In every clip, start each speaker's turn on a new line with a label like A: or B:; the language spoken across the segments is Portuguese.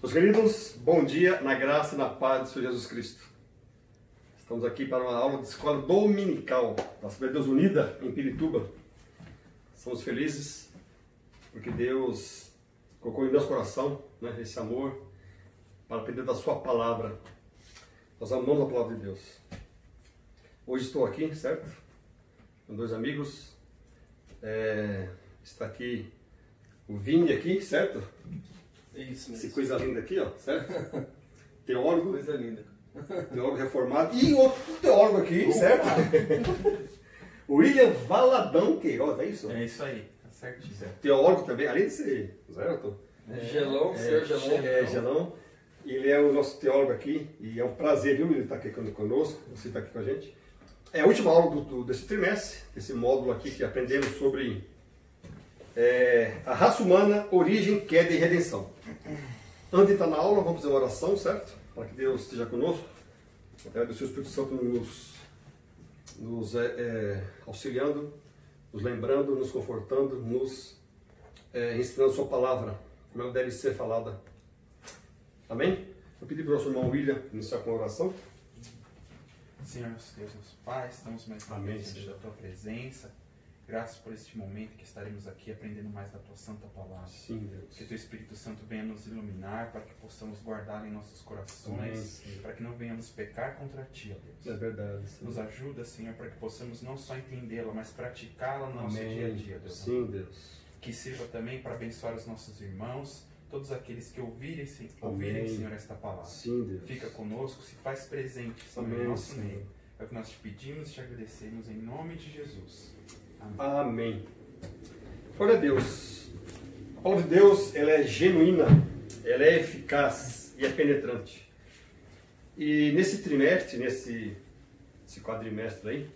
A: Meus queridos, bom dia na graça e na paz do Senhor Jesus Cristo. Estamos aqui para uma aula de escola dominical da Assembleia de Deus Unida em Pirituba. Estamos felizes porque Deus colocou em nosso coração, esse amor para aprender da sua palavra. Nós amamos a palavra de Deus. Hoje estou aqui, certo? Com dois amigos. Está aqui o Vini aqui, certo?
B: Isso mesmo.
A: Essa coisa linda aqui, ó, certo? Teólogo.
B: Coisa linda.
A: Teólogo reformado. E outro teólogo aqui, certo? William Valadão Queiroz, é isso?
C: É isso aí, tá certinho.
A: Teólogo também, além de ser certo?
B: Gelão, senhor Gelão.
A: Gelão. Ele é o nosso teólogo aqui e é um prazer, viu, ele estar aqui conosco, você está aqui com a gente. É a última aula desse trimestre, esse módulo aqui que aprendemos sobre a raça humana, origem, queda e redenção. Antes de entrar na aula, vamos fazer uma oração, certo? Para que Deus esteja conosco, através do seu Espírito Santo nos auxiliando, nos lembrando, nos confortando, nos ensinando sua palavra, como ela deve ser falada. Amém? Eu pedi para o nosso irmão William iniciar com a oração.
C: Senhor, nosso Deus, nosso Pai, estamos mais uma vez diante da Tua presença. Graças por este momento que estaremos aqui aprendendo mais da Tua Santa Palavra.
A: Sim, Deus.
C: Que Teu Espírito Santo venha nos iluminar para que possamos guardá-la em nossos corações, para que não venhamos pecar contra Ti, ó Deus.
A: É verdade. Sim.
C: Nos ajuda, Senhor, para que possamos não só entendê-la, mas praticá-la no nosso dia a dia, Deus.
A: Sim, Deus.
C: Que sirva também para abençoar os nossos irmãos, todos aqueles que ouvirem, Senhor, esta palavra.
A: Sim, Deus.
C: Fica conosco, se faz presente, Senhor,
A: Amém,
C: em nosso
A: Senhor.
C: meio. É o que nós te pedimos e te agradecemos em nome de Jesus. Amém.
A: Amém. Glória a Deus. A palavra de Deus, ela é genuína, ela é eficaz e é penetrante. E nesse trimestre, nesse quadrimestre aí,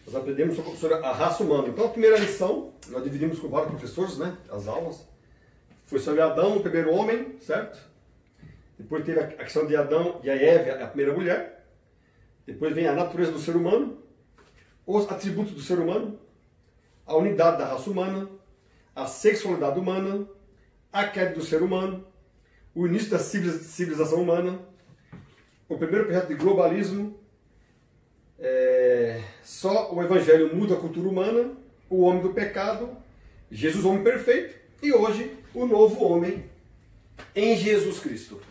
A: nós aprendemos sobre a raça humana. Então a primeira lição, nós dividimos com vários professores, as aulas. Foi sobre Adão, o primeiro homem, certo? Depois teve a questão de Adão e a Eva, a primeira mulher. Depois vem a natureza do ser humano, os atributos do ser humano, a unidade da raça humana, a sexualidade humana, a queda do ser humano, o início da civilização humana, o primeiro projeto de globalismo, só o evangelho muda a cultura humana, o homem do pecado, Jesus, o homem perfeito, e hoje o novo homem em Jesus Cristo.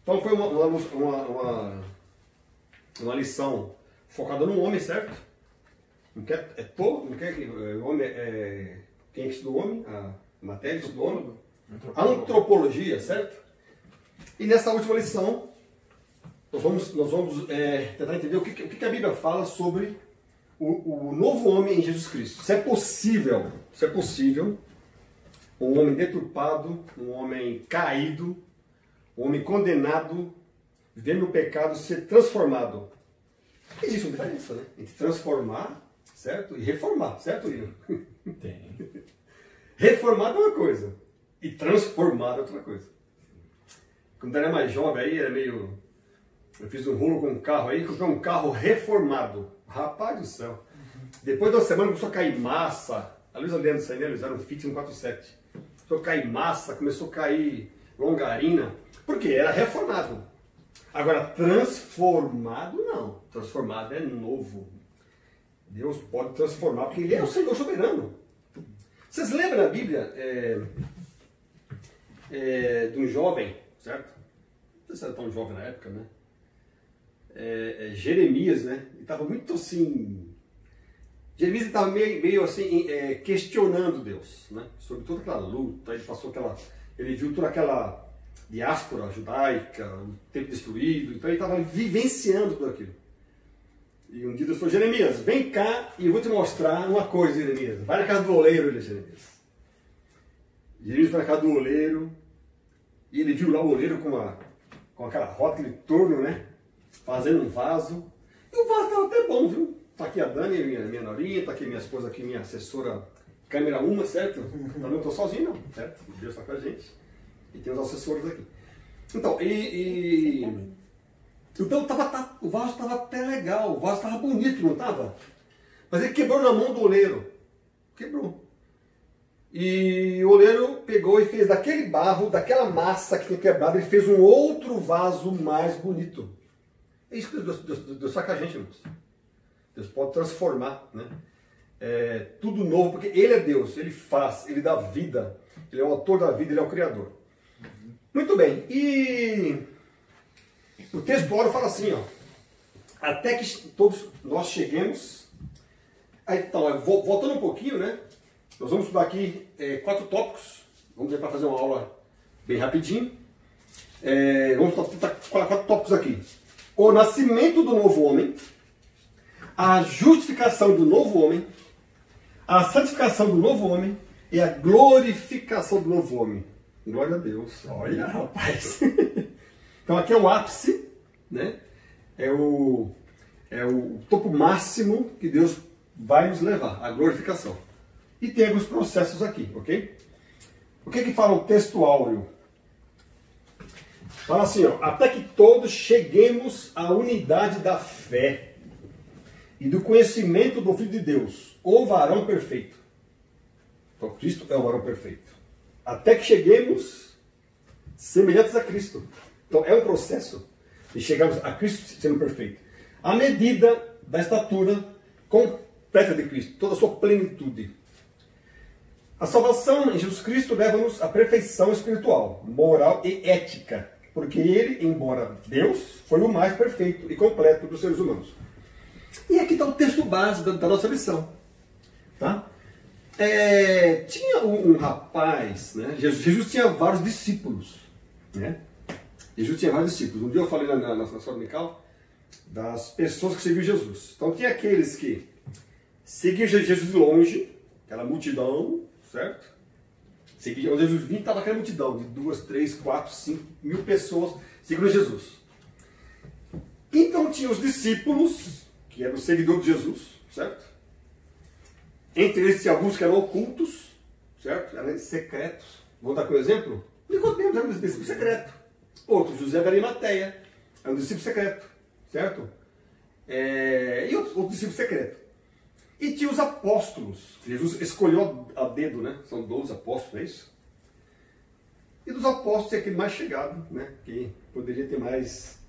A: Então foi uma lição focada no homem, certo? Não quer o homem quem estuda o homem? A matéria estuda o homem? A antropologia, certo? E nessa última lição nós vamos tentar entender o que a Bíblia fala sobre o novo homem em Jesus Cristo. Se é possível um homem deturpado, um homem caído, um homem condenado, vivendo no pecado, ser transformado. Existe uma diferença, entre transformar, certo? E reformar, certo, William?
C: Tem.
A: Reformado é uma coisa, e transformado é outra coisa. Quando eu era mais jovem, aí era meio... Eu fiz um rolo com um carro aí, comprei um carro reformado. Rapaz do céu. Depois de uma semana começou a cair massa. A Luísa lembra disso aí, né? Eles eram um Fit 147. Começou a cair massa, começou a cair longarina. Por quê? Era reformado. Agora, transformado não. Transformado é novo. Deus pode transformar, porque Ele é o Senhor soberano. Vocês lembram da Bíblia de um jovem, certo? Não sei se era tão jovem na época, né? Jeremias, né? Ele estava muito assim... Jeremias estava meio assim, questionando Deus, né? Sobre toda aquela luta, ele viu toda aquela diáspora judaica, o templo destruído, então ele estava vivenciando tudo aquilo. E um dia Deus falou: Jeremias, vem cá e eu vou te mostrar uma coisa, Jeremias. Vai na casa do oleiro, Jeremias. Jeremias foi na casa do oleiro, e ele viu lá o oleiro com aquela roda, aquele torno, né? Fazendo um vaso. E o vaso estava até bom, viu? Tá aqui a Dani, minha norinha, tá aqui minha esposa, aqui minha assessora, câmera 1, certo? Eu não estou sozinho, não, certo? Deus está com a gente. E tem os assessores aqui. Então, então o vaso estava até legal, o vaso estava bonito, não estava? Mas ele quebrou na mão do oleiro. Quebrou. E o oleiro pegou e fez daquele barro, daquela massa que tinha quebrado, ele fez um outro vaso mais bonito. É isso que Deus faz com a gente, irmãos. Deus pode transformar, né? Tudo novo, porque Ele é Deus, Ele faz, Ele dá vida, Ele é o autor da vida, Ele é o Criador. Muito bem, e o texto do óleo fala assim, ó, até que todos nós cheguemos. Então, voltando um pouquinho, né? Nós vamos estudar aqui 4 tópicos. Vamos para fazer uma aula bem rapidinho. Vamos estudar 4 tópicos aqui. O nascimento do novo homem, a justificação do novo homem, a santificação do novo homem e a glorificação do novo homem. Glória a Deus. Olha, rapaz. Então aqui é o ápice, né? É o topo máximo que Deus vai nos levar, a glorificação. E tem alguns processos aqui, ok? O que fala o texto áureo? Fala assim, ó, até que todos cheguemos à unidade da fé e do conhecimento do Filho de Deus, o varão perfeito. Então Cristo é o varão perfeito. Até que cheguemos semelhantes a Cristo. Então é um processo de chegarmos a Cristo sendo perfeito. À medida da estatura completa de Cristo, toda a sua plenitude. A salvação em Jesus Cristo leva-nos à perfeição espiritual, moral e ética, porque Ele, embora Deus, foi o mais perfeito e completo dos seres humanos. E aqui está o texto base da nossa lição. Tá? Tinha um rapaz, né? Jesus tinha vários discípulos. Né? Jesus tinha vários discípulos. Um dia eu falei na escola dominical das pessoas que seguiam Jesus. Então tinha aqueles que seguiam Jesus de longe, aquela multidão, certo? Seguiam Jesus vinha, estava aquela multidão de 2, 3, 4, 5 mil pessoas seguindo Jesus. Então tinha os discípulos, que eram os seguidores de Jesus, certo? Entre eles tinha alguns que eram ocultos, certo? Eram secretos. Vou dar aqui um exemplo? Nicodemos era um discípulo secreto. Outro, José da Arimateia, era um discípulo secreto, certo? E outro discípulo secreto. E tinha os apóstolos. Jesus escolheu a dedo, né? São 12 apóstolos, é isso? E dos apóstolos tinha aquele mais chegado, né? Que poderia ter mais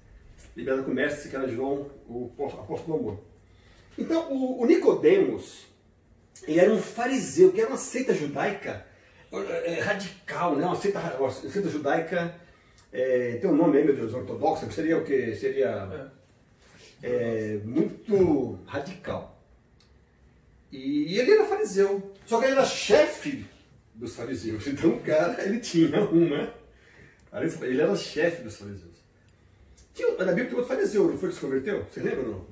A: liberdade com o mestre, que era João, o apóstolo do amor. Então, o Nicodemos, ele era um fariseu, que era uma seita judaica radical, né? Uma seita judaica, tem um nome aí, meu Deus, ortodoxa, que seria o quê? Seria muito radical. E ele era fariseu, só que ele era chefe dos fariseus. Então o cara, ele tinha uma... Ele era chefe dos fariseus. Na Bíblia tem outro fariseu, não foi que se converteu? Você lembra ou não?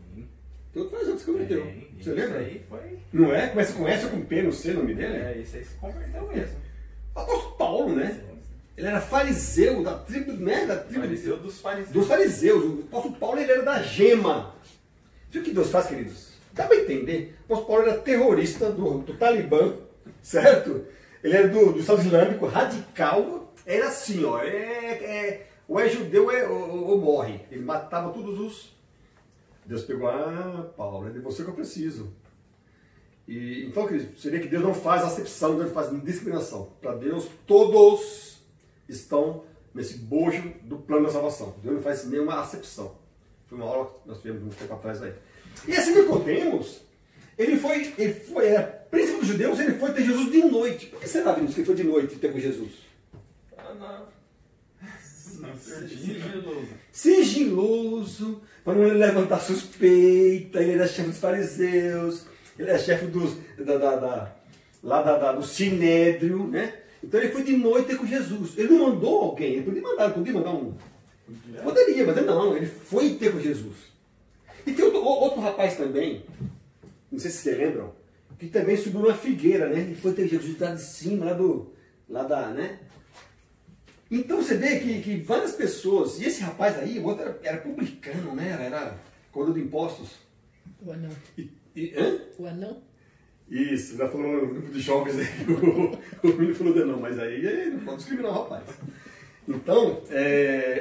A: Tem outro fariseu que se converteu. Você lembra?
C: Aí foi...
A: Não é? Começa com S ou com P, não sei o nome dele?
C: Isso aí se converteu mesmo.
A: O apóstolo Paulo, né? Ele era fariseu da tribo, né?
C: Fariseu dos fariseus.
A: Dos fariseus. O apóstolo Paulo, ele era da gema. Viu o que Deus faz, queridos? Dá para entender? O apóstolo Paulo era terrorista do Talibã, certo? Ele era do Estado Islâmico, radical. Era assim, ó. Ou é judeu ou morre. Ele matava todos os... Deus pegou, Paulo, é de você que eu preciso. Então, queridos, você vê que Deus não faz acepção, Deus faz discriminação. Para Deus, todos estão nesse bojo do plano da salvação. Deus não faz nenhuma acepção. Foi uma aula que nós tivemos um tempo atrás aí. E esse Nicodemos, ele era príncipe dos judeus, ele foi ter Jesus de noite. Por que será, Vinícius, que ele foi de noite ter com Jesus? Sigiloso, para não levantar suspeita. Ele era chefe dos fariseus, ele era chefe do Sinédrio, né? Então ele foi de noite ter com Jesus. Ele não mandou alguém, ele podia mandar um. Poderia, mas não, ele foi ter com Jesus. E tem outro rapaz também, não sei se vocês lembram, que também subiu numa figueira, né? Ele foi ter Jesus lá de cima, né? Então você vê que várias pessoas, e esse rapaz aí, o outro era publicano, né? Era cobrador de impostos.
D: O anão. O anão?
A: Isso, já falou no grupo de jovens aí, o menino falou de não, mas aí não pode discriminar o rapaz. Então,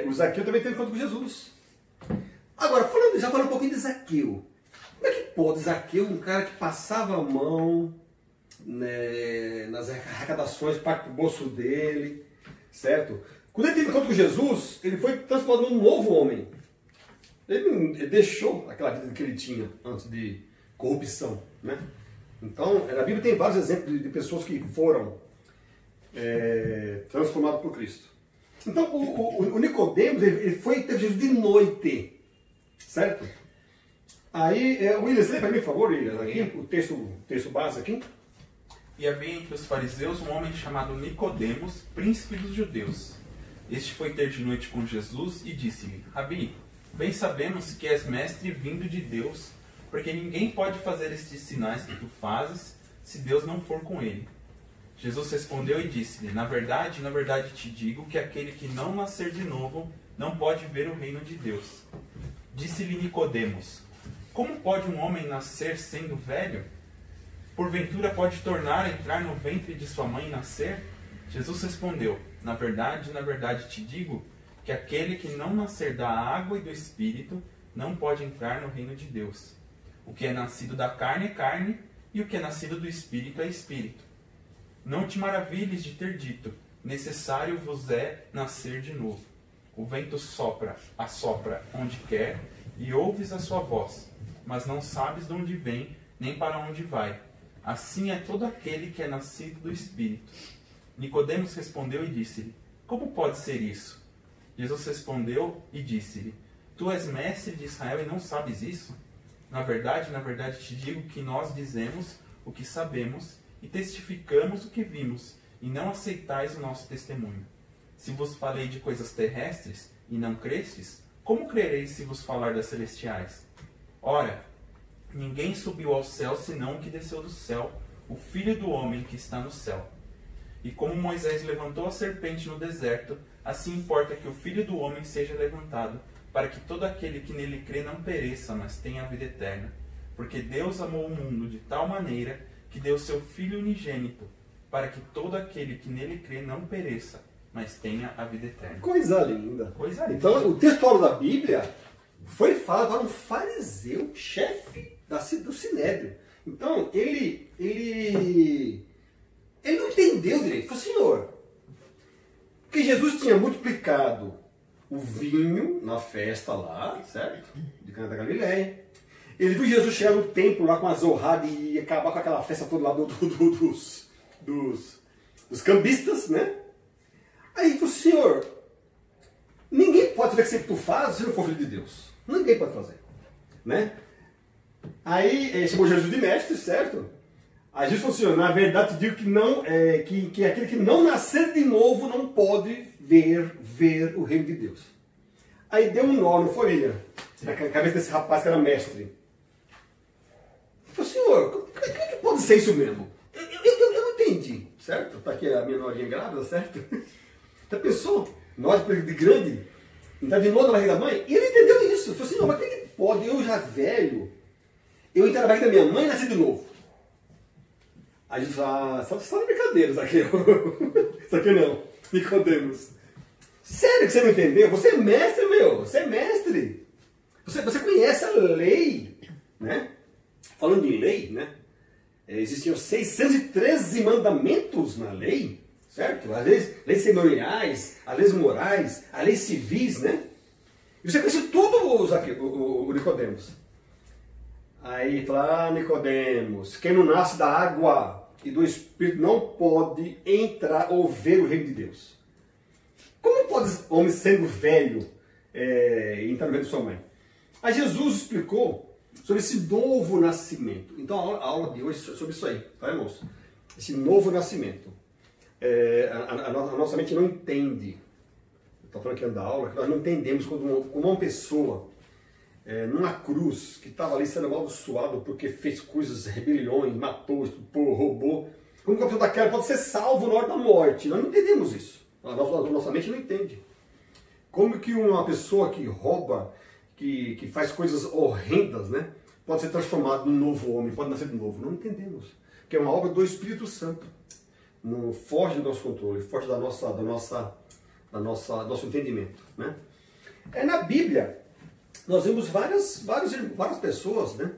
A: o Zaqueu também teve encontro com Jesus. Agora, já falando um pouquinho de Zaqueu. Como é que pode Zaqueu, um cara que passava a mão, né, nas arrecadações, parte do bolso dele, certo? Quando ele teve encontro com Jesus, ele foi transformado num novo homem. Ele deixou aquela vida que ele tinha antes de corrupção, né? Então, na Bíblia tem vários exemplos de pessoas que foram transformadas por Cristo. Então, o Nicodemos, ele foi ter Jesus de noite, certo? Aí, William, você lê para mim, por favor, aqui, o texto base aqui.
C: E havia entre os fariseus um homem chamado Nicodemos, príncipe dos judeus. Este foi ter de noite com Jesus e disse-lhe: Rabi, bem sabemos que és mestre vindo de Deus, porque ninguém pode fazer estes sinais que tu fazes, se Deus não for com ele. Jesus respondeu e disse-lhe: na verdade te digo que aquele que não nascer de novo não pode ver o reino de Deus. Disse-lhe Nicodemos: como pode um homem nascer sendo velho? Porventura pode tornar a entrar no ventre de sua mãe e nascer? Jesus respondeu: na verdade te digo que aquele que não nascer da água e do Espírito não pode entrar no reino de Deus. O que é nascido da carne é carne, e o que é nascido do Espírito é Espírito. Não te maravilhes de ter dito: necessário vos é nascer de novo. O vento assopra onde quer, e ouves a sua voz, mas não sabes de onde vem, nem para onde vai. Assim é todo aquele que é nascido do Espírito. Nicodemos respondeu e disse-lhe: como pode ser isso? Jesus respondeu e disse-lhe: tu és mestre de Israel e não sabes isso? Na verdade te digo que nós dizemos o que sabemos e testificamos o que vimos, e não aceitais o nosso testemunho. Se vos falei de coisas terrestres e não crestes, como crereis se vos falar das celestiais? Ora, ninguém subiu ao céu senão o que desceu do céu, o Filho do homem que está no céu. E como Moisés levantou a serpente no deserto, assim importa que o Filho do homem seja levantado, para que todo aquele que nele crê não pereça, mas tenha a vida eterna. Porque Deus amou o mundo de tal maneira que deu seu Filho unigênito, para que todo aquele que nele crê não pereça, mas tenha a vida eterna.
A: Coisa linda.
C: Coisa linda.
A: Então, o textual da Bíblia foi falado para um fariseu, chefe do Sinédrio. Então, ele não entendeu direito. Falou: Senhor, porque Jesus tinha multiplicado o vinho na festa lá, certo? De Cana da Galileia. Ele viu Jesus chegar no templo lá com a zorrada e acabar com aquela festa toda lá dos cambistas, né? Aí ele falou: Senhor, ninguém pode fazer o que tu fazes se não for filho de Deus. Ninguém pode fazer, né? Aí chamou Jesus de mestre, certo? Aí Jesus falou: Senhor, na verdade te digo que, não, que aquele que não nascer de novo não pode ver o reino de Deus. Aí deu um nó, não foi, William? Na cabeça desse rapaz que era mestre. Ele falou: Senhor, como é que pode ser isso mesmo? Eu não entendi, certo? Está aqui a minha norinha grávida, certo? Já pensou? Nós, de grande, entrar de novo na barriga da mãe? E ele entendeu isso. Ele falou: Senhor, mas como é que pode, eu já velho, eu entrar na barriga da minha mãe e nascer de novo? Aí a gente fala: só de brincadeiras aqui. Isso aqui não, Nicodemos. Sério que você não entendeu? Você é mestre, meu. Você é mestre. Você conhece a lei, né? Falando em lei, né? Existiam 613 mandamentos na lei, certo? As leis cerimoniais, as leis morais, as leis civis, né? E você conhece tudo, o Nicodemos. Aí fala: ah, Nicodemos, quem não nasce da água e do Espírito não pode entrar ou ver o reino de Deus. Como pode homem sendo velho entrar no reino de sua mãe? Aí Jesus explicou sobre esse novo nascimento. Então a aula de hoje é sobre isso aí, tá, irmãos? Esse novo nascimento. A nossa mente não entende. Estou falando aqui da aula, que nós não entendemos quando uma pessoa numa cruz, que estava ali sendo amaldiçoado porque fez coisas, rebeliões, matou, estuprou, roubou. Como que uma pessoa daquela pode ser salvo na hora da morte? Nós não entendemos isso. A nossa mente não entende. Como que uma pessoa que rouba, que faz coisas horrendas, né, pode ser transformado num novo homem, pode nascer de novo? Não entendemos. Porque é uma obra do Espírito Santo. Não foge do nosso controle, foge do nosso entendimento, né? Na Bíblia, nós vemos várias pessoas, né,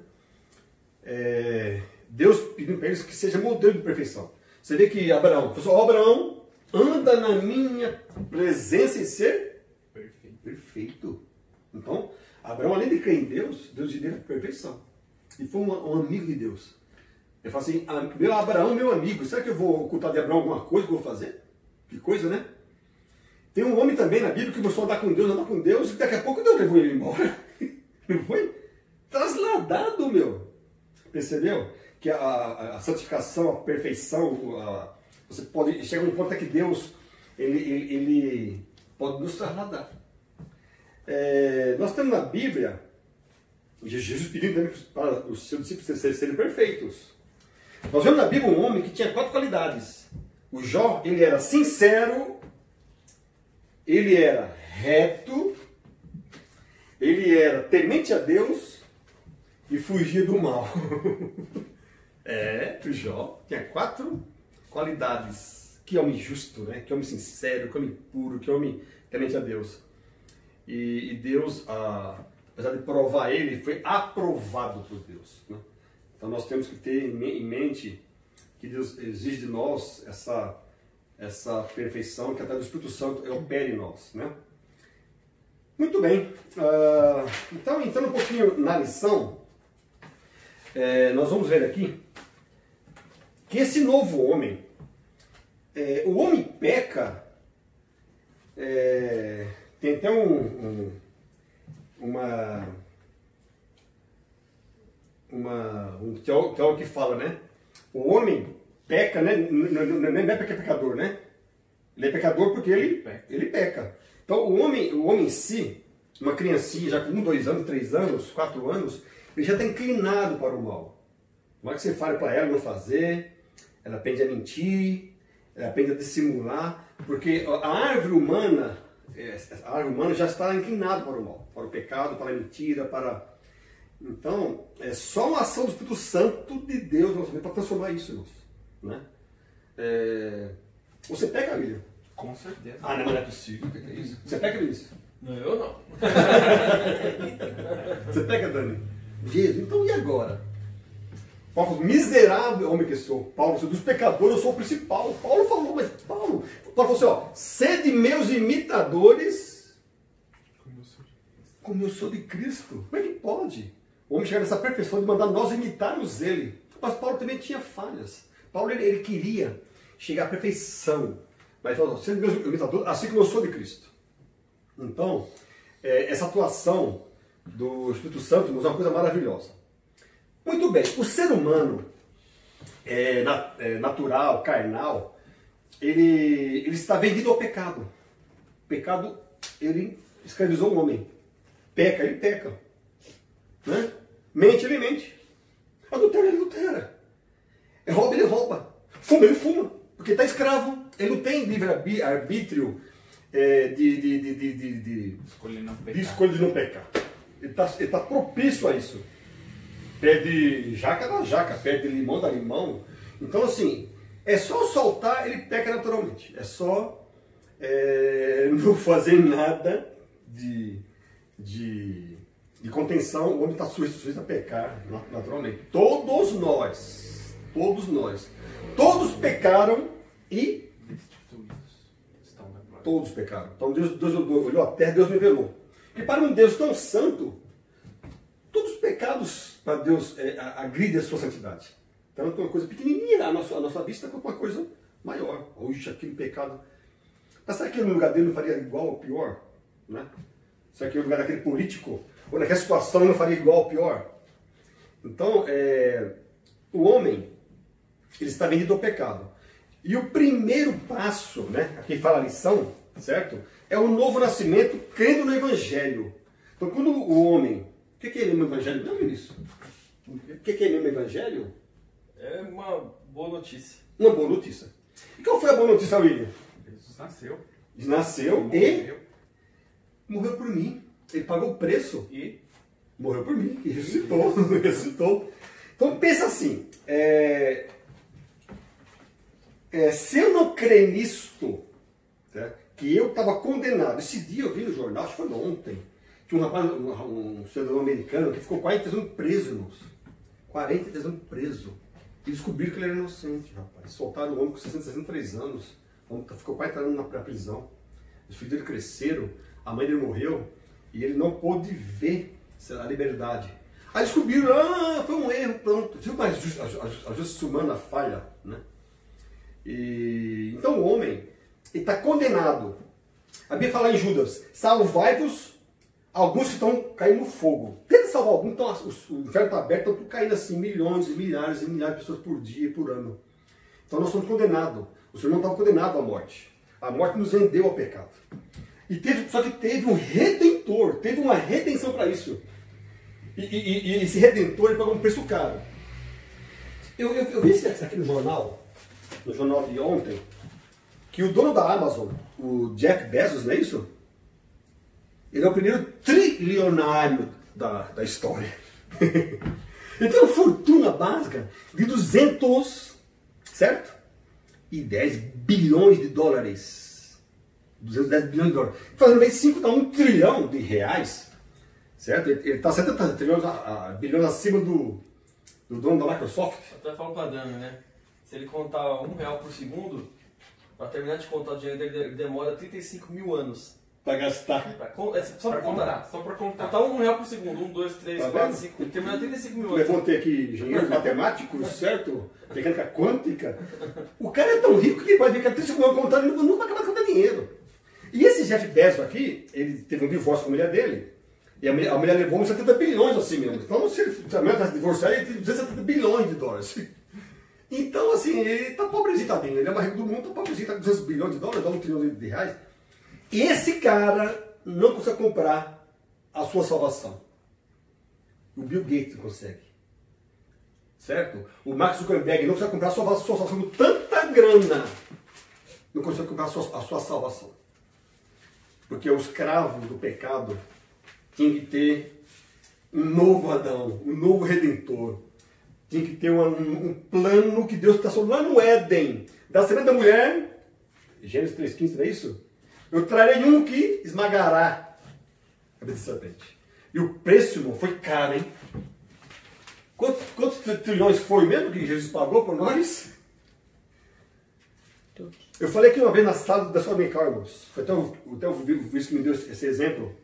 A: Deus pedindo para eles que seja modelo de perfeição. Você vê que Abraão, Abraão anda na minha presença e ser perfeito. Então, Abraão, além de crer em Deus, Deus lhe deu a perfeição. E foi um amigo de Deus. Ele fala assim, meu Abraão, meu amigo, será que eu vou ocultar de Abraão alguma coisa que eu vou fazer? Que coisa, né? Tem um homem também na Bíblia que começou a andar com Deus, e daqui a pouco Deus levou ele embora. Não foi? Trasladado, meu. Percebeu? Que a santificação, a perfeição, você pode chegar num ponto que Deus, ele pode nos trasladar. Nós temos na Bíblia, Jesus pedindo também para os seus discípulos serem perfeitos. Nós vemos na Bíblia um homem que tinha 4 qualidades. O Jó, ele era sincero, ele era reto, ele era temente a Deus e fugia do mal. O Jó tinha 4 qualidades. Que homem justo, né? Que homem sincero, que homem puro, que homem temente a Deus. E Deus, apesar de provar ele, foi aprovado por Deus, né? Então nós temos que ter em mente que Deus exige de nós essa perfeição que até o Espírito Santo opere em nós, né? Muito bem. Então, entrando um pouquinho na lição, nós vamos ver aqui que esse novo homem, o homem peca, tem até um teólogo que fala, né? O homem peca, né? Não é porque é pecador, né? Ele é pecador porque ele peca. Então o homem em si, uma criancinha já com 1, 2 anos, 3 anos, 4 anos, ele já está inclinado para o mal. Não é que você fale para ela não fazer, ela aprende a mentir, ela aprende a dissimular, porque a árvore humana já está inclinada para o mal, para o pecado, para a mentira, para... Então, é só uma ação do Espírito Santo de Deus para transformar isso, irmãos, né? Você peca, William?
C: Com certeza.
A: Não, mas não é possível. O que é isso? Você peca, Vinícius?
B: Não, eu não.
A: Você peca, Dani? Jesus, então e agora? Paulo falou, miserável homem que sou. Paulo falou, dos pecadores eu sou o principal. Paulo falou, mas Paulo falou assim, ó, sede meus imitadores como eu sou de Cristo. Como é que pode? O homem chegar nessa perfeição de mandar nós imitarmos ele. Mas Paulo também tinha falhas. Paulo, ele queria chegar à perfeição. Mas ele falou, sede meus imitadores, assim como eu sou de Cristo. Então, essa atuação do Espírito Santo é uma coisa maravilhosa. Muito bem, o ser humano natural, carnal, ele está vendido ao pecado. O pecado, ele escravizou o homem. Peca, ele peca. Né? Mente, ele mente. Adultera, ele adultera. Rouba, ele rouba. Fuma, ele fuma. Porque está escravo. Ele não tem livre-arbítrio de escolha de não pecar. Ele está propício a isso. Perde jaca da jaca, perde limão da limão. Então, assim, é só soltar, ele peca naturalmente. É só não fazer nada de contenção, o homem está sujeito a pecar naturalmente. Todos nós, todos pecaram e todos pecaram. Então Deus olhou a terra, Deus revelou. E para um Deus tão santo, todos os pecados para Deus agridem a sua santidade. Então é uma coisa pequenininha à nossa vista, com uma coisa maior. Hoje aquele pecado. Mas será que no lugar dele não faria igual ou pior? Né? Será que no lugar daquele político, ou naquela situação, não faria igual ou pior? Então, o homem, ele está vendido ao pecado. E o primeiro passo, né, aqui fala a lição, certo? É o novo nascimento crendo no Evangelho. Então, quando o homem... O que é mesmo Evangelho? Não, Vinícius? O que é mesmo Evangelho?
B: É uma boa notícia.
A: Uma boa notícia. E qual foi a boa notícia, William?
C: Jesus nasceu.
A: Nasceu e morreu por mim. Ele pagou o preço e morreu por mim. E ressuscitou. Ressuscitou. Então pensa assim, se eu não crer nisto, tá, que eu estava condenado, esse dia eu vi no jornal, acho que foi ontem, tinha um rapaz, um cidadão americano que ficou 43 anos preso, irmãos. 43 anos preso. E descobriram que ele era inocente, rapaz. Soltaram o homem com 63 anos. O homem ficou 40 anos na prisão. Os filhos dele cresceram, a mãe dele morreu e ele não pôde ver a liberdade. Aí descobriram, foi um erro, pronto. Viu, mas a justiça humana falha, né? Então o homem está condenado. A Bíblia fala em Judas, salvai-vos alguns que estão caindo no fogo. Tenta salvar alguns, então o inferno está aberto, estão caindo assim, milhões e milhares de pessoas por dia e por ano. Então nós somos condenados. O Senhor não estava condenado à morte. A morte nos vendeu ao pecado. Só que teve um redentor, teve uma redenção para isso. E esse redentor ele pagou um preço caro. Eu vi isso aqui no jornal de ontem, que o dono da Amazon, o Jeff Bezos, não é isso? Ele é o primeiro trilionário da história. Ele tem uma fortuna básica de 200, certo? E 10 bilhões de dólares. 210 bilhões de dólares. Fazendo bem 5 dá 1 trilhão de reais. Certo? Ele está 70 bilhões acima do dono da Microsoft.
B: Eu até falo pra Dani, né? Se ele contar R$1 por segundo, para terminar de contar o dinheiro dele, ele demora 35 mil anos.
A: Para gastar.
B: Só para contar.
C: Só para contar.
B: Contar R$1 por segundo. 1, 2, 3, 4, 5. Ele termina 35 mil anos.
A: Levantei aqui engenheiros matemáticos, certo? Mecânica quântica. O cara é tão rico que ele pode ficar 35 anos contando e nunca vai acabar contando dinheiro. E esse Jeff Bezos aqui, ele teve um divórcio com a mulher dele. E a mulher levou uns 70 bilhões assim mesmo. Então, se ele se divorciar, ele tem 270 bilhões de dólares. Então, assim, ele está pobrezinho, tadinho. Ele é o mais rico do mundo, está pobrezinho, está com 200 bilhões de dólares, dá 1 trilhão de reais. E esse cara não consegue comprar a sua salvação. O Bill Gates consegue. Certo? O Mark Zuckerberg não consegue comprar a sua salvação com tanta grana. Não consegue comprar a sua salvação. Porque o escravo do pecado tinha que ter um novo Adão, um novo Redentor. Tinha que ter um plano que Deus traçou lá no Éden. Da semente da mulher, Gênesis 3,15, não é isso? Eu trarei um que esmagará a cabeça da serpente. E o preço, irmão, foi caro, hein? Quantos trilhões foi mesmo que Jesus pagou por nós? Eu falei aqui uma vez na sala da sua Michael, irmãos. Foi até o Vinícius que me deu esse exemplo.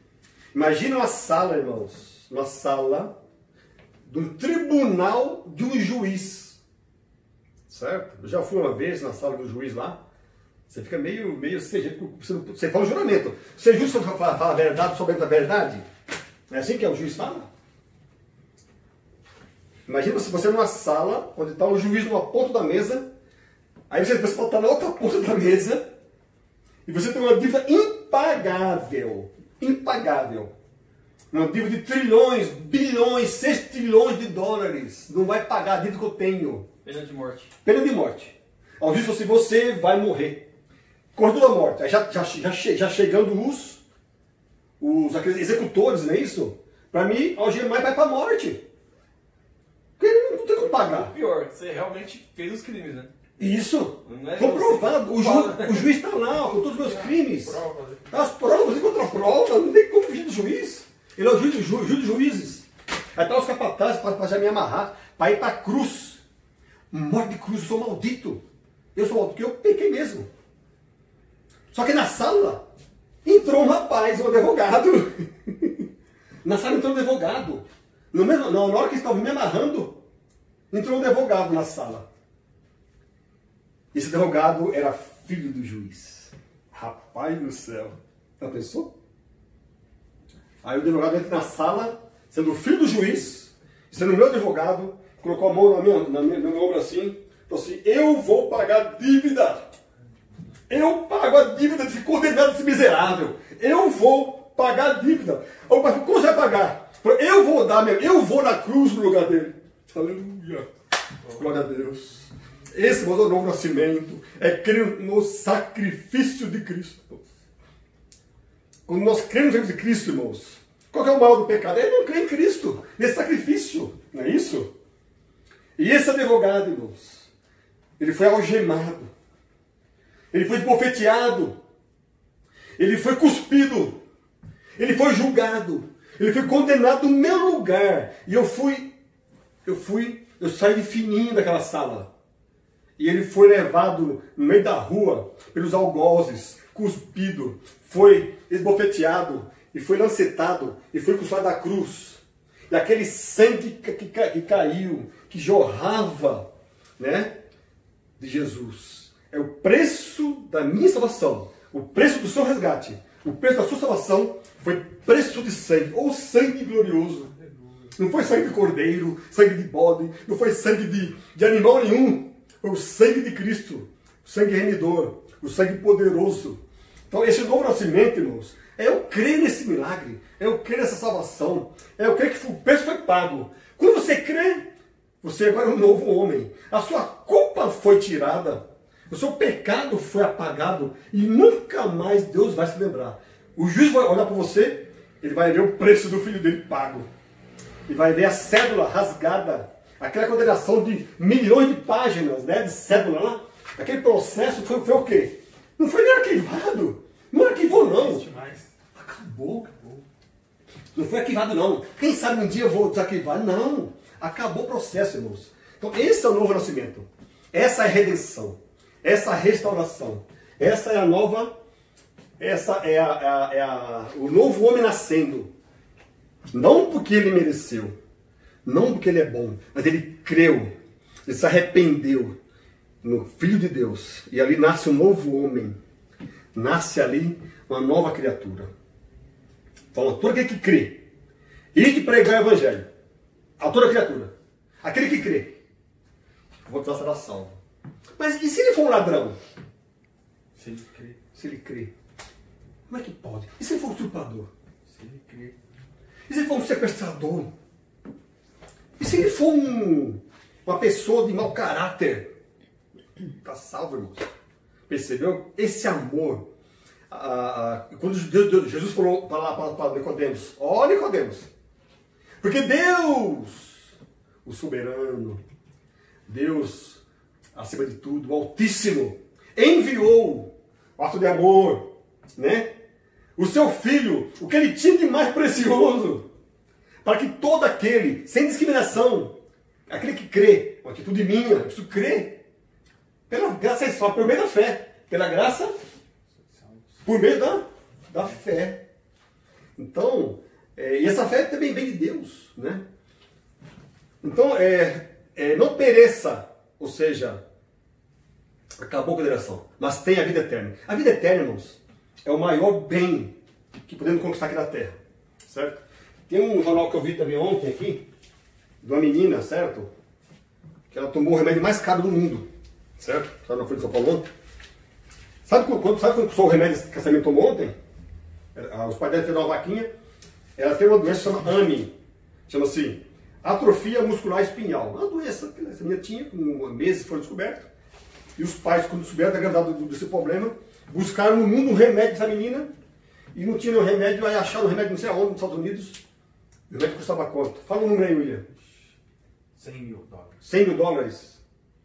A: Imagina uma sala, irmãos. Uma sala de um tribunal de um juiz. Certo? Eu já fui uma vez na sala do juiz lá. Você fica meio sem jeito. Você fala o juramento. Você é justo para falar a verdade, somente a verdade? É assim que o juiz fala? Imagina se você numa sala onde está o juiz numa ponta da mesa. Aí você está na outra ponta da mesa. E você tem uma dívida impagável. Impagável. Uma dívida de trilhões, bilhões, 6 trilhões de dólares. Não vai pagar a dívida que eu tenho.
B: Pena de morte.
A: Pena de morte. Ao juiz falou assim, você vai morrer. Cortou da morte. Aí já chegando aqueles executores, não é isso? Para mim, algemar vai para a morte. Porque ele não tem como pagar.
B: O pior, você realmente fez os crimes, né?
A: Isso.
B: Não é
A: comprovado. O juiz está lá com todos os meus crimes. As provas, encontra a prova. Não tem como fugir do juiz. Ele é o juiz de juízes. Aí está os capatazes para já me amarrar, para ir para a cruz. Morte de cruz, eu sou maldito. Eu sou maldito porque eu pequei mesmo. Só que na sala entrou um rapaz, um advogado. Na sala entrou um advogado. Na hora que estava me amarrando, entrou um advogado na sala. Esse advogado era filho do juiz. Rapaz do céu. Já pensou? Aí o advogado entra na sala, sendo filho do juiz, sendo meu advogado, colocou a mão na minha ombro assim, falou assim, eu vou pagar a dívida. Eu pago a dívida de condenado esse miserável. Eu vou pagar a dívida. O pai falou, como você vai pagar? Falei, eu vou na cruz no lugar dele. Aleluia. Glória a Deus. Esse é o novo nascimento. É crer no sacrifício de Cristo. Quando nós cremos em Cristo, irmãos, qual é o mal do pecado? É não crer em Cristo, nesse sacrifício. Não é isso? E esse advogado, irmãos, ele foi algemado. Ele foi esbofeteado. Ele foi cuspido. Ele foi julgado. Ele foi condenado no meu lugar. E eu fui Eu saí de fininho daquela sala. E ele foi levado no meio da rua pelos algozes, cuspido, foi esbofeteado, e foi lancetado, e foi crucificado da cruz. E aquele sangue que caiu, que jorrava, né, de Jesus. É o preço da minha salvação, o preço do seu resgate, o preço da sua salvação foi preço de sangue, ou sangue glorioso. Não foi sangue de cordeiro, sangue de bode, não foi sangue de animal nenhum. Foi o sangue de Cristo, o sangue remidor, o sangue poderoso. Então esse novo nascimento, irmãos, é eu crer nesse milagre, é eu crer nessa salvação, é eu crer que o preço foi pago. Quando você crê, você agora é um novo homem. A sua culpa foi tirada, o seu pecado foi apagado e nunca mais Deus vai se lembrar. O juiz vai olhar para você, ele vai ver o preço do filho dele pago. E vai ver a cédula rasgada. Aquela condenação de milhões de páginas, né, de cédula lá. Aquele processo foi o quê? Não foi nem arquivado. Não arquivou, não. Acabou. Não foi arquivado, não. Quem sabe um dia eu vou desarquivar? Não. Acabou o processo, irmãos. Então esse é o novo nascimento. Essa é a redenção. Essa é a restauração. Essa é a nova... Essa é o novo homem nascendo. Não porque ele mereceu. Não porque ele é bom, mas ele creu, ele se arrependeu no Filho de Deus. E ali nasce um novo homem, nasce ali uma nova criatura. Então, todo aquele que crê, e que pregar o Evangelho, a toda criatura, aquele que crê, vou te será salvo. Mas e se ele for um ladrão?
C: Se ele crê.
A: Se ele crê. Como é que pode? E se ele for um usurpador?
C: Se ele crê.
A: E se ele for um sequestrador? E se ele for uma pessoa de mau caráter? Está salvo, irmãos. Percebeu? Esse amor. Quando Jesus falou para Nicodemos, ó Nicodemos, porque Deus, o soberano, Deus, acima de tudo, o Altíssimo, enviou o ato de amor, né? O seu Filho, o que ele tinha de mais precioso, para que todo aquele, sem discriminação, aquele que crê, uma atitude minha, eu preciso crer, pela graça só, por meio da fé, pela graça, por meio da fé. Então, e essa fé também vem de Deus, né? Então, não pereça, ou seja, acabou a condenação, mas tem a vida eterna. A vida eterna, irmãos, é o maior bem que podemos conquistar aqui na Terra, certo? Tem um jornal que eu vi também ontem aqui, de uma menina, certo? Que ela tomou o remédio mais caro do mundo, certo? Estava na Folha de São Paulo ontem. Sabe quando foi o remédio que essa menina tomou ontem? Os pais dela fizeram uma vaquinha. Ela tem uma doença chamada AMI. Chama-se atrofia muscular espinhal. Uma doença que essa menina tinha, com meses foi descoberta. E os pais, quando souberam da gravidade desse problema, buscaram no mundo um remédio dessa menina. E não tinha nenhum remédio, aí acharam o remédio não sei aonde, nos Estados Unidos. O remédio custava quanto? Fala o número aí, William.
C: $100 mil.
A: $100 mil?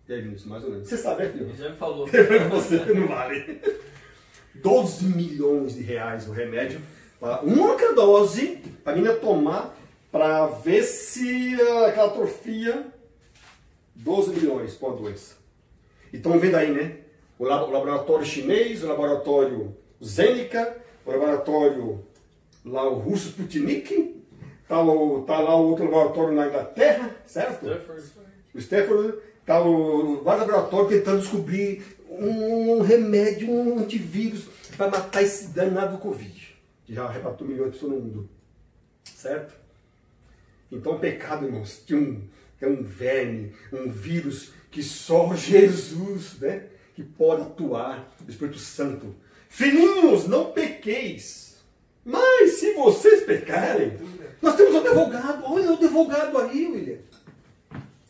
A: E aí, Vinícius, mais ou menos. Você sabe, filho?
B: Ele já me falou.
A: Você não vale. 12 milhões de reais o remédio. Uma única dose para a menina tomar para ver se aquela atrofia. 12 milhões por doença. Então vem daí, né? O laboratório chinês, o laboratório Zeneca, o laboratório lá o russo Sputnik. Tá lá o outro laboratório na Inglaterra, certo? O Stanford. Tá vários laboratórios tentando descobrir um remédio, um antivírus para matar esse danado do Covid, que já arrebatou milhões de pessoas no mundo. Certo? Então o pecado, irmãos, é um verme, um vírus que só Jesus, né, que pode atuar, o Espírito Santo. Filhinhos, não pequeis. Mas se vocês pecarem, nós temos um advogado. Olha o advogado aí, William.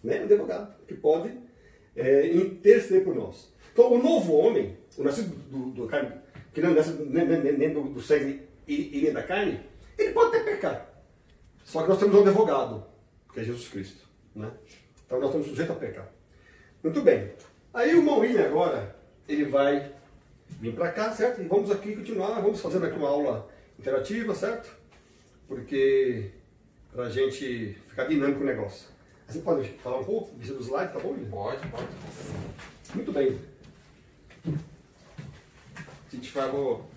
A: Né? Um advogado que pode interceder por nós. Então, o novo homem, o nascido do carne, que não nasce nem do sangue e nem da carne, ele pode até pecar. Só que nós temos um advogado, que é Jesus Cristo. Né? Então, nós estamos sujeitos a pecar. Muito bem. Aí o irmão William agora, ele vai vir para cá, certo? E vamos aqui continuar, vamos fazendo aqui uma aula interativa, certo? Porque para a gente ficar dinâmico o negócio. Você pode falar um pouco do slide, tá bom, William?
C: Pode.
A: Muito bem.
C: A gente falou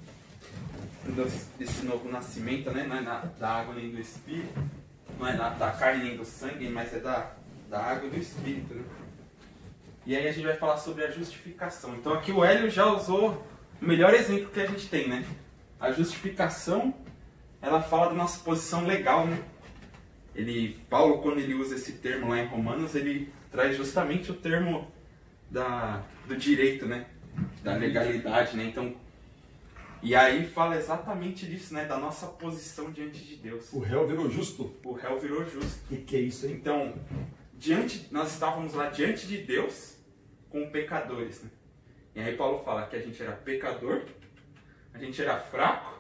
C: desse novo nascimento, né? Não é da água nem do Espírito, não é da carne nem do sangue, mas é da água e do Espírito, né? E aí a gente vai falar sobre a justificação. Então aqui o Hélio já usou o melhor exemplo que a gente tem, né? A justificação, ela fala da nossa posição legal, né? Paulo, quando ele usa esse termo lá em Romanos, ele traz justamente o termo do direito, né? Da legalidade, né? Então, e aí fala exatamente disso, né? Da nossa posição diante de Deus.
A: O réu virou justo.
C: O réu virou justo.
A: E que é isso, hein?
C: Então, nós estávamos lá diante de Deus com pecadores, né? E aí Paulo fala que a gente era pecador, a gente era fraco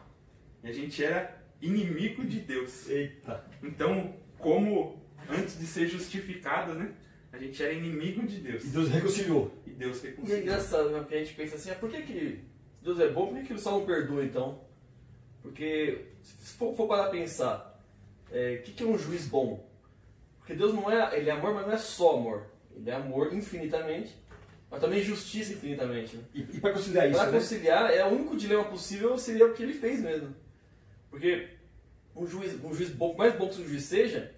C: e a gente era inimigo de Deus.
A: Eita!
C: Então, como antes de ser justificado, né? A gente era inimigo de Deus.
A: E Deus reconciliou.
C: E Deus
B: E é
C: reconciliou.
B: engraçado, né? Porque a gente pensa assim, por que Deus é bom, por que ele só não perdoa então? Porque se for parar a pensar, o que é um juiz bom? Porque Deus ele é amor, mas não é só amor. Ele é amor infinitamente, mas também justiça infinitamente. Né?
A: E para conciliar isso,
B: Para
A: né?
B: conciliar, o único dilema possível seria o que ele fez mesmo. Porque um juiz bom, por mais bom que o juiz seja,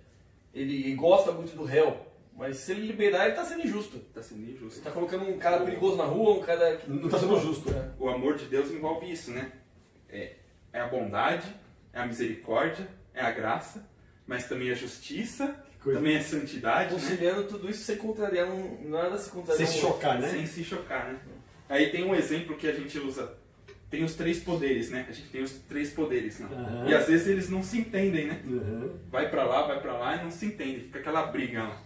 B: ele gosta muito do réu, mas se ele liberar, ele está sendo injusto.
C: Está sendo
B: Você
C: injusto.
B: está colocando um cara perigoso na rua, um cara que
A: Não está sendo justo.
C: O amor de Deus envolve isso, né? É a bondade, é a misericórdia, é a graça, mas também a justiça,
A: coisa.
C: também a santidade, né?
B: Conciliando tudo isso sem contrariar, nada se contrariar.
A: Sem se chocar, né?
C: Sem se chocar, né? Aí tem um exemplo que a gente usa. Tem os 3 poderes, né? A gente tem os 3 poderes, né?
A: Uhum.
C: E às vezes eles não se entendem, né?
A: Uhum.
C: Vai pra lá e não se entende. Fica aquela briga lá.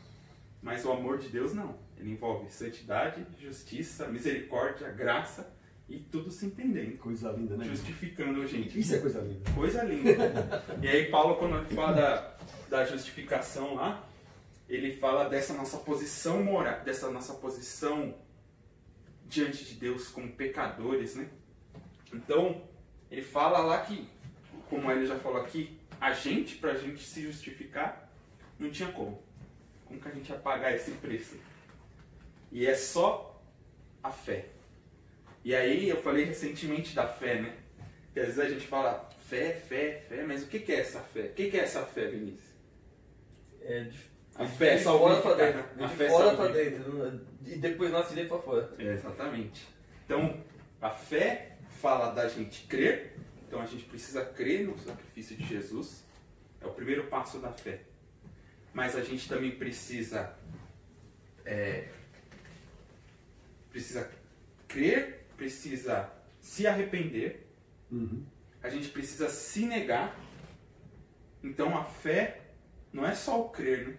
C: Mas o amor de Deus não. Ele envolve santidade, justiça, misericórdia, graça e tudo se entendendo.
A: Coisa linda, né?
C: Justificando a gente.
A: Isso é coisa linda.
C: Coisa linda. E aí Paulo, quando ele fala da justificação lá, ele fala dessa nossa posição moral, dessa nossa posição diante de Deus como pecadores, né? Então, ele fala lá que, como ele já falou aqui, pra gente se justificar, não tinha como. Como que a gente ia pagar esse preço? E é só a fé. E aí eu falei recentemente da fé, né? Porque às vezes a gente fala fé, mas o que é essa fé? O que é essa fé, Vinícius? A fé
B: de fora
C: salvífica,
B: para dentro.
C: né? A
B: De
C: fé
B: fora para
C: salvífica.
B: dentro. E depois nasce de dentro para fora.
C: Exatamente. Então, a fé fala da gente crer. Então, a gente precisa crer no sacrifício de Jesus. É o primeiro passo da fé. Mas a gente também precisa crer, precisa se arrepender.
A: Uhum.
C: A gente precisa se negar. Então, a fé não é só o crer, né?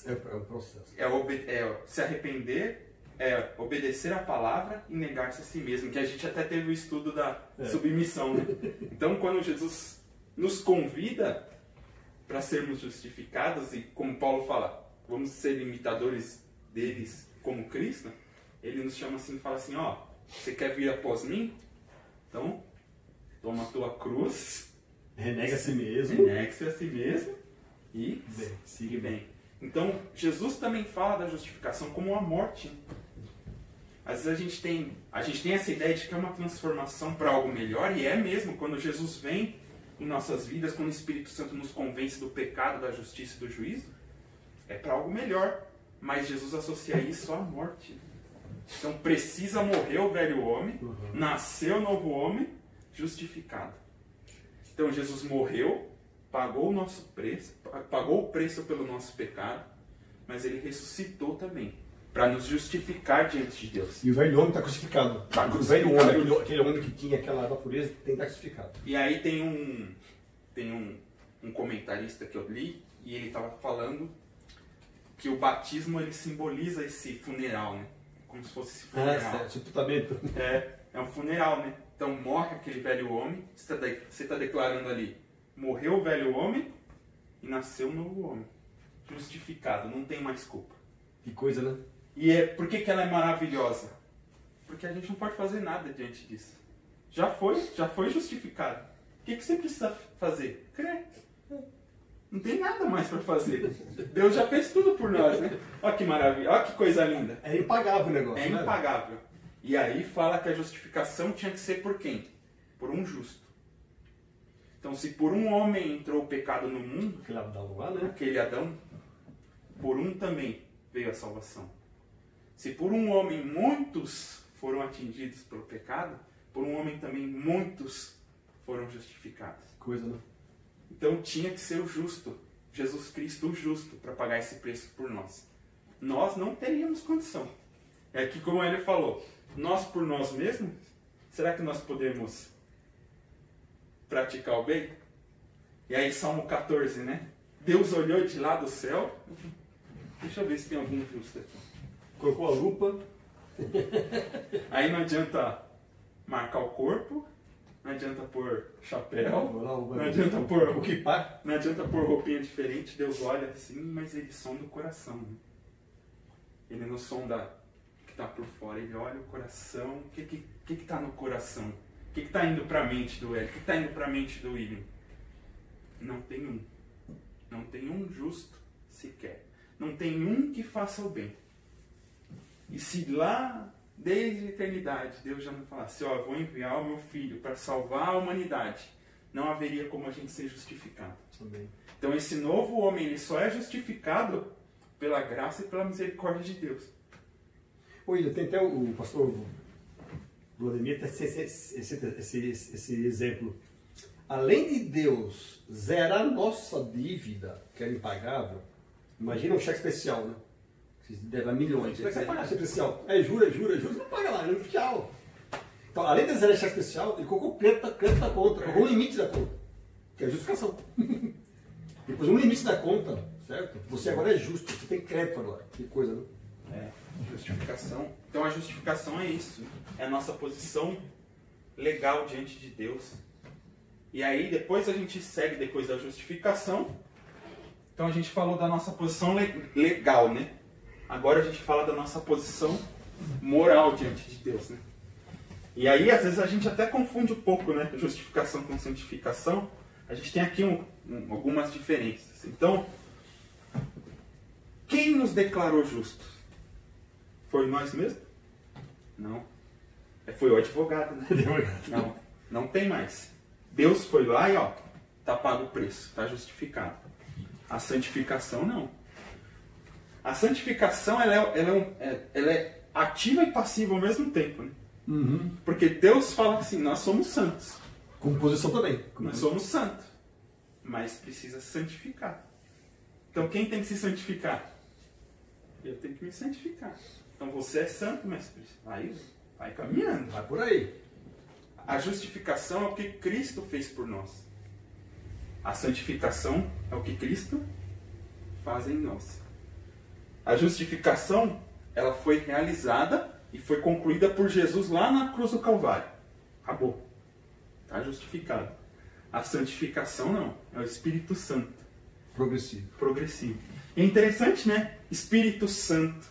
A: É o processo.
C: É se arrepender, é obedecer a palavra e negar-se a si mesmo, que a gente até teve o estudo da submissão, né? Então, quando Jesus nos convida para sermos justificados, e como Paulo fala, vamos ser imitadores deles como Cristo, ele nos chama assim e fala assim, ó, você quer vir após mim? Então, toma a tua cruz,
A: Renega a si mesmo.
C: renegue-se a si mesmo e siga bem. Então, Jesus também fala da justificação como uma morte. Às vezes a gente tem essa ideia de que é uma transformação para algo melhor, e é mesmo, quando Jesus vem em nossas vidas, quando o Espírito Santo nos convence do pecado, da justiça e do juízo, é para algo melhor. Mas Jesus associa isso à morte. Então precisa morrer o velho homem, nascer o novo homem, justificado. Então Jesus morreu, pagou o nosso preço, pagou o preço pelo nosso pecado, mas ele ressuscitou também, para nos justificar diante de Deus.
A: E o velho homem está crucificado.
C: Tá
A: O velho
C: crucificado.
A: homem, aquele homem que tinha aquela natureza, tem que estar crucificado.
C: E aí tem um comentarista que eu li, e ele estava falando que o batismo ele simboliza esse funeral, né? Como se fosse esse funeral.
A: Sepultamento.
C: É um funeral, né? Então morre aquele velho homem, você está declarando ali, morreu o velho homem e nasceu um novo homem. Justificado, não tem mais culpa.
A: Que coisa, né?
C: E por que ela é maravilhosa? Porque a gente não pode fazer nada diante disso. Já foi justificado. O que você precisa fazer? Crer. Não tem nada mais para fazer. Deus já fez tudo por nós, né? Olha que maravilha, olha que coisa linda.
A: É impagável o negócio,
C: É
A: né?
C: impagável. E aí fala que a justificação tinha que ser por quem? Por um justo. Então, se por um homem entrou o pecado no mundo,
A: Aquele Adão lá, né?
C: aquele Adão, por um também veio a salvação. Se por um homem muitos foram atingidos pelo pecado, por um homem também muitos foram justificados.
A: Coisa, né?
C: Então tinha que ser o justo, Jesus Cristo o justo, para pagar esse preço por nós. Nós não teríamos condição. É que, como ele falou, nós por nós mesmos, será que nós podemos praticar o bem? E aí Salmo 14, né? Deus olhou de lá do céu. Deixa eu ver se tem algum justo aqui.
A: Colocou a lupa.
C: Aí não adianta marcar o corpo, não adianta pôr chapéu, não adianta pôr
A: o que pá.
C: não adianta pôr roupinha diferente. Deus olha assim, mas ele sonda o coração, né? Ele não sonda o que está por fora, ele olha o coração. O que está no coração? O que está indo para a mente do Hélio? O que está indo para a mente do William? Não tem um. Não tem um justo sequer. Não tem um que faça o bem. E se lá, desde a eternidade, Deus já não falasse, ó, eu vou enviar o meu filho para salvar a humanidade, não haveria como a gente ser justificado.
A: Também.
C: Então esse novo homem, ele só é justificado pela graça e pela misericórdia de Deus.
A: Oi, tem até o pastor Vladimir tem esse exemplo. Além de Deus zerar nossa dívida, que era impagável, imagina um cheque especial, né? Que deve a milhões. Como é que você paga cheque especial? Jura, não paga lá, não tchau. Então, além de zerar cheque especial, ele colocou crédito da conta, colocou um limite da conta, que é a justificação. Depois um limite da conta, certo? Você agora é justo, você tem crédito agora. Que coisa, né?
C: Justificação. Então a justificação é isso. É a nossa posição legal diante de Deus. E aí depois a gente segue depois da justificação. Então a gente falou da nossa posição legal, né? Agora a gente fala da nossa posição moral diante de Deus, né? E aí às vezes a gente até confunde um pouco, né? Justificação com santificação. A gente tem aqui algumas diferenças. Então, quem nos declarou justos? Foi nós mesmos? Não. Foi o advogado, né? Não tem mais. Deus foi lá e ó, tá pago o preço, tá justificado. A santificação não. A santificação ela é ativa e passiva ao mesmo tempo, né?
A: Uhum.
C: Porque Deus fala assim, nós somos santos.
A: Com posição também.
C: Nós somos santos. Mas precisa santificar. Então quem tem que se santificar? Eu tenho que me santificar. Então você é santo, mas vai caminhando.
A: Vai por aí.
C: A justificação é o que Cristo fez por nós. A santificação é o que Cristo faz em nós. A justificação, ela foi realizada e foi concluída por Jesus lá na cruz do Calvário. Acabou. Está justificado. A santificação não. É o Espírito Santo. Progressivo. É interessante, né? Espírito Santo.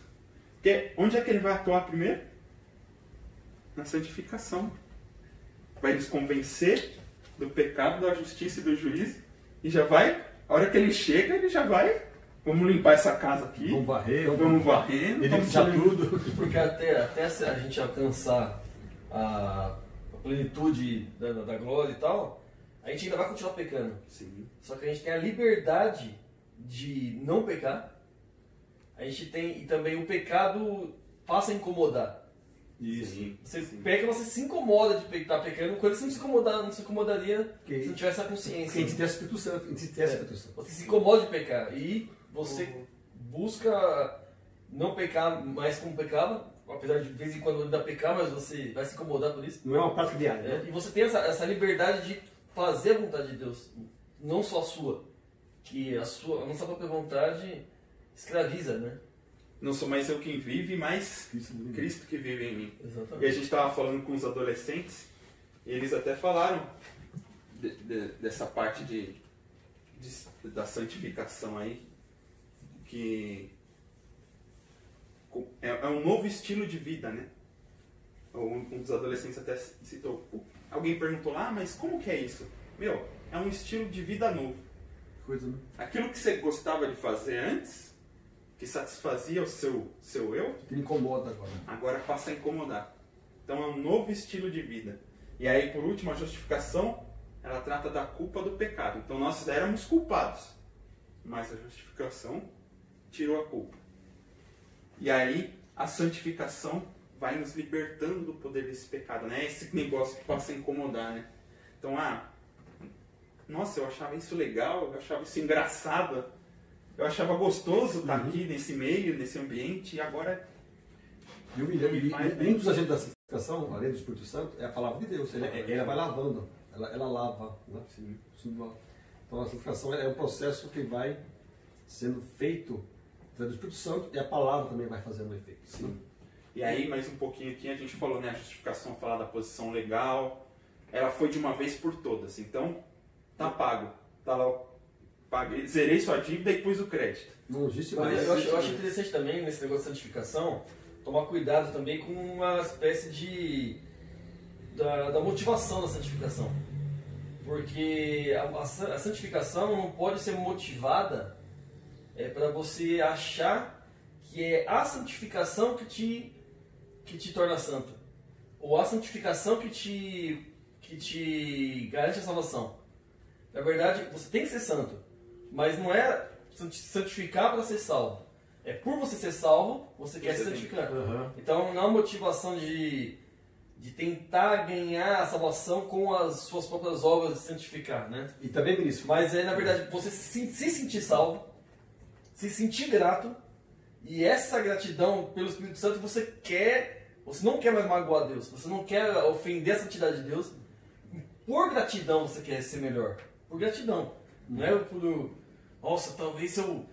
C: Porque onde é que ele vai atuar primeiro? Na santificação. Vai nos convencer do pecado, da justiça e do juízo. E já vai, a hora que ele chega, ele já vai. Vamos limpar essa casa aqui.
A: Vamos varrer.
C: Vamos varrer.
A: Vamos já tudo.
B: Porque até a gente alcançar a plenitude da glória e tal, a gente ainda vai continuar pecando.
C: Sim.
B: Só que a gente tem a liberdade de não pecar. A gente tem, e também o pecado passa a incomodar.
C: Isso.
B: Você peca, você se incomoda de estar pecando, coisa que você não se incomodaria
A: Que-
B: se não tivesse a consciência.
A: Porque a gente tem o Espírito Santo.
B: Você se incomoda de pecar e você busca não pecar mais como pecava, apesar de vez em quando ainda pecar, mas você vai se incomodar por isso.
A: Não é uma prática diária.
B: É,
A: Né?
B: e você tem essa liberdade de fazer a vontade de Deus, não só a sua. Que a nossa própria vontade escraviza, né?
C: Não sou mais eu quem vive, mas
A: Isso.
C: Cristo que vive em mim.
B: Exatamente.
C: E a gente estava falando com os adolescentes, e eles até falaram dessa parte da santificação aí, que é um novo estilo de vida, né? Um dos adolescentes até citou, alguém perguntou lá, mas como que é isso? É um estilo de vida novo.
A: Coisa, né?
C: Aquilo que você gostava de fazer antes, que satisfazia o seu eu,
A: Que me incomoda
C: agora passa a incomodar. Então é um novo estilo de vida. E aí, por último, a justificação, ela trata da culpa do pecado. Então nós éramos culpados, mas a justificação tirou a culpa. E aí a santificação vai nos libertando do poder desse pecado, né? Esse negócio que passa a incomodar, né? Então, nossa, eu achava isso legal, eu achava isso engraçado, eu achava gostoso estar aqui nesse meio, nesse ambiente, e agora...
A: E um dos agentes da santificação, além do Espírito Santo, é a palavra de Deus. Ela vai lavando, ela lava. Né? Então a santificação é um processo que vai sendo feito pelo Espírito Santo e a palavra também vai fazendo efeito.
C: Sim. E aí, mais um pouquinho aqui, a gente falou, né, a justificação, falar da posição legal, ela foi de uma vez por todas. Então, tá pago. Tá lá, paguei, zerei sua dívida e pus o crédito.
A: Não existe
B: Mas
A: mais.
B: eu acho interessante também, nesse negócio de santificação, tomar cuidado também com uma espécie da motivação da santificação. Porque a santificação não pode ser motivada para você achar que é a santificação que te torna santo. Ou a santificação que te garante a salvação. Na verdade, você tem que ser santo. Mas não é santificar para ser salvo. É por você ser salvo, você quer se santificar. Então não é uma motivação de tentar ganhar a salvação com as suas próprias obras de santificar, né?
A: E também, ministro,
B: mas na verdade, você se sentir salvo, se sentir grato, e essa gratidão pelo Espírito Santo você não quer mais magoar Deus, você não quer ofender a santidade de Deus, por gratidão você quer ser melhor, por gratidão, não é por, nossa, talvez se eu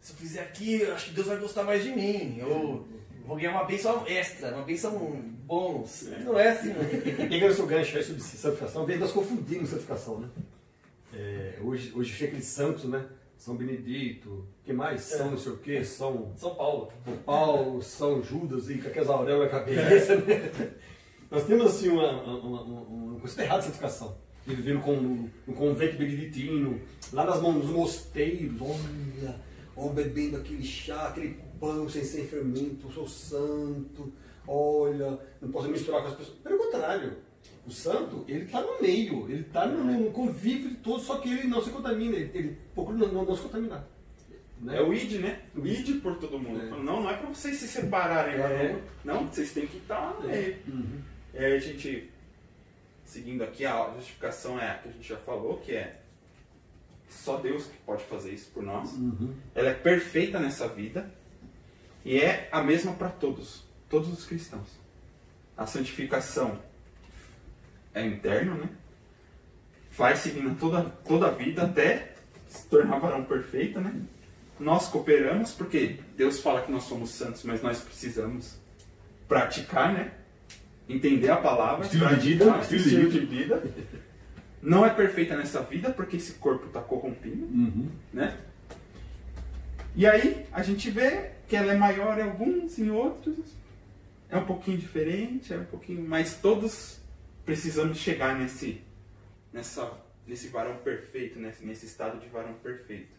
B: fizer aqui, eu acho que Deus vai gostar mais de mim, eu vou ganhar uma bênção extra, uma bênção bônus. Não é assim, né?
A: Pegando o seu gancho aí sobre santificação, nós confundimos santificação, né? Hoje chega aqueles santos, né? São Benedito, que mais? São não sei o quê, São Paulo, São Judas e com aquelas auréolas na cabeça, né? Nós temos assim uma coisa errada de santificação. Vivendo no convento beneditino, lá nos mosteiros, olha, bebendo aquele chá, aquele pão sem fermento, eu sou santo, olha, não posso misturar com as pessoas. Pelo contrário, o santo, ele está no meio, ele está no convívio de todos, só que ele não se contamina, ele procura não se contaminar.
C: Né? É o id, né? O id por todo mundo. Não é para vocês se separarem. Não, vocês têm que estar no meio. E aí a gente, seguindo aqui, a justificação é a que a gente já falou, que é só Deus que pode fazer isso por nós. Ela é perfeita nessa vida e é a mesma para todos os cristãos. A santificação é interno, né? Vai seguindo toda a vida até se tornar varão perfeito, né? Nós cooperamos porque Deus fala que nós somos santos, mas nós precisamos praticar, né? Entender a palavra, estilo de vida. Não é perfeita nessa vida porque esse corpo está corrompido, né? E aí a gente vê que ela é maior em alguns, em outros é um pouquinho diferente, mas todos precisamos chegar nesse varão perfeito, nesse estado de varão perfeito.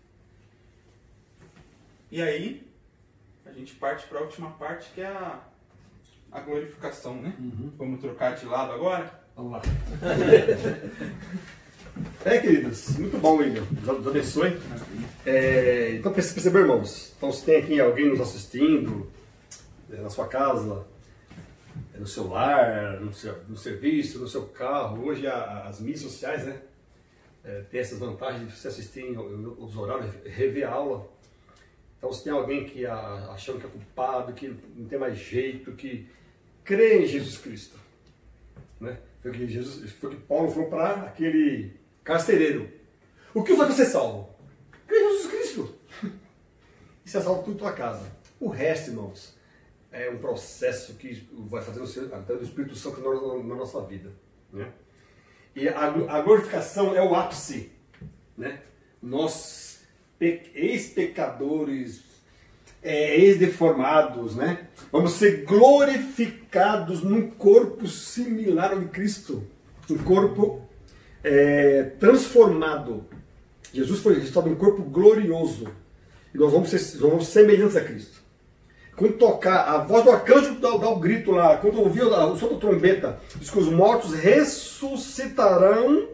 C: E aí a gente parte para a última parte, que é a glorificação, né? Vamos trocar de lado agora?
A: Vamos lá. Queridos, muito bom, William. Deus abençoe. Então, percebeu, irmãos? Então, se tem aqui alguém nos assistindo, na sua casa, no seu lar, no serviço, no seu carro, hoje as mídias sociais, né? Tem essas vantagens de você assistir os horários, rever a aula. Então, se tem alguém que achando que é culpado, que não tem mais jeito, que crê em Jesus Cristo, né? Foi o que Paulo falou para aquele carcereiro. O que foi para ser salvo? Crê em Jesus Cristo. E você é salvo tudo tua casa. O resto, irmãos, é um processo que vai fazer até do Espírito Santo na nossa vida, né? E a glorificação é o ápice, né? Nós, ex-pecadores, ex-deformados, né? Vamos ser glorificados num corpo similar ao de Cristo, um corpo transformado. Jesus foi restaurado um corpo glorioso. E nós vamos ser semelhantes a Cristo. Quando tocar, a voz do arcanjo dá o grito lá, quando ouvir o som da trombeta, diz que os mortos ressuscitarão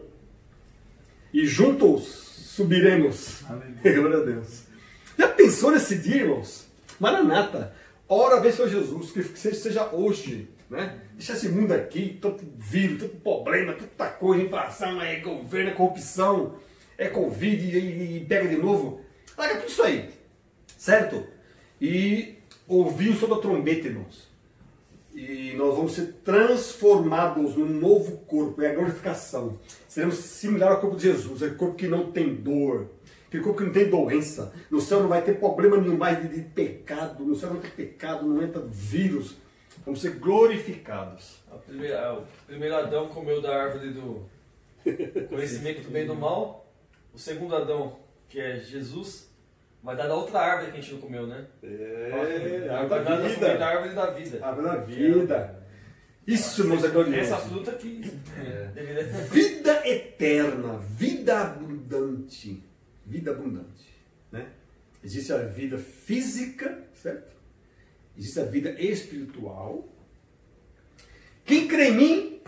A: e juntos subiremos. Glória a Deus. Já pensou nesse dia, irmãos? Maranata, ora vem Senhor Jesus, que seja hoje, né? Deixa esse mundo aqui, tanto vírus, tanto problema, tanta coisa, inflação, é governo, é corrupção, é Covid e pega de novo. Larga tudo isso aí, certo? E ouvir o som da trombeta, irmãos. E nós vamos ser transformados num novo corpo, é a glorificação. Seremos similar ao corpo de Jesus, é corpo que não tem dor, aquele corpo que não tem doença. No céu não vai ter problema nenhum mais de pecado, no céu não tem pecado, não entra vírus. Vamos ser glorificados.
B: O primeiro Adão comeu da árvore do conhecimento do bem e do mal. O segundo Adão, que é Jesus, vai dar da outra árvore que a gente não comeu, né?
A: A
B: árvore da vida. Da árvore da vida.
A: A árvore da vida. Isso, irmãos, é glorioso.
B: Essa fruta aqui.
A: Vida eterna, vida abundante. Vida abundante. Né? Existe a vida física, certo? Existe a vida espiritual. Quem crê em mim,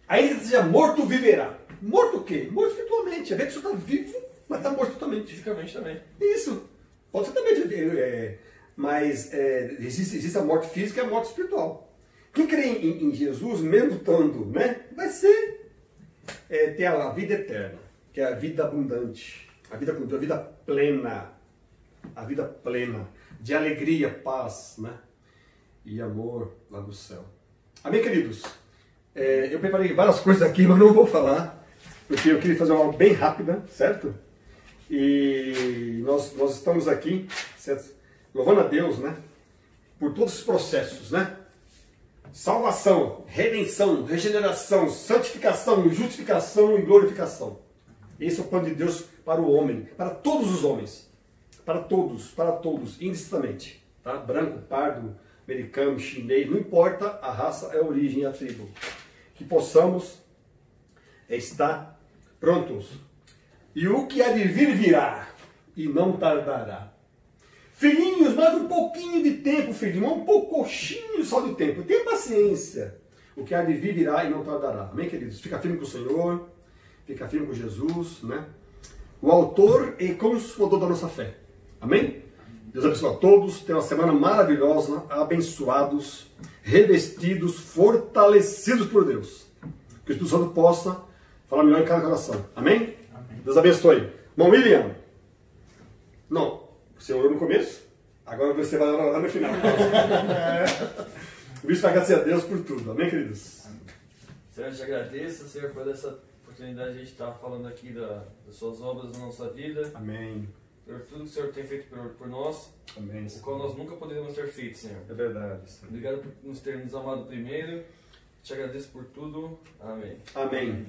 A: ainda que seja morto, viverá. Morto o quê? Morto espiritualmente. A pessoa está vivo, mas está morto totalmente.
B: Fisicamente também.
A: Isso. Pode ser também. Mas existe a morte física e a morte espiritual. Quem crê em Jesus, mesmo estando, né, vai ser ter a vida eterna, que é a vida abundante, a vida plena, a vida plena de alegria, paz, né, e amor lá do céu. Amém, queridos? Eu preparei várias coisas aqui, mas não vou falar, porque eu queria fazer uma aula bem rápida, certo? E nós estamos aqui, certo? Louvando a Deus, né, por todos os processos, né? Salvação, redenção, regeneração, santificação, justificação e glorificação. Esse é o plano de Deus para o homem, para todos os homens. Para todos, indistintamente. Tá? Branco, pardo, americano, chinês, não importa a raça, a origem e a tribo. Que possamos estar prontos. E o que há de vir virá, e não tardará. Filhinhos, mais um pouquinho de tempo, filhinho, um pouquinho só de tempo. Tenha paciência. O que há de vir virá e não tardará. Amém, queridos? Fica firme com o Senhor, fica firme com Jesus, né? O autor e consumador da nossa fé. Amém? Deus abençoe a todos. Tenha uma semana maravilhosa, abençoados, revestidos, fortalecidos por Deus. Que o Espírito Santo possa falar melhor em cada coração. Amém? Amém. Deus abençoe. Irmão William. Não. Você orou no começo, agora você vai orar no final. O bicho vai agradecer a Deus por tudo. Amém, queridos?
B: Senhor, eu te agradeço, Senhor, por essa oportunidade de a gente estar falando aqui das suas obras na nossa vida.
A: Amém.
B: Por tudo que o Senhor tem feito por nós.
A: Amém.
B: O qual nós nunca poderíamos ter feito, Senhor.
A: É verdade. Senhor.
B: Obrigado por nos ter nos amado primeiro. Te agradeço por tudo. Amém.
A: Amém.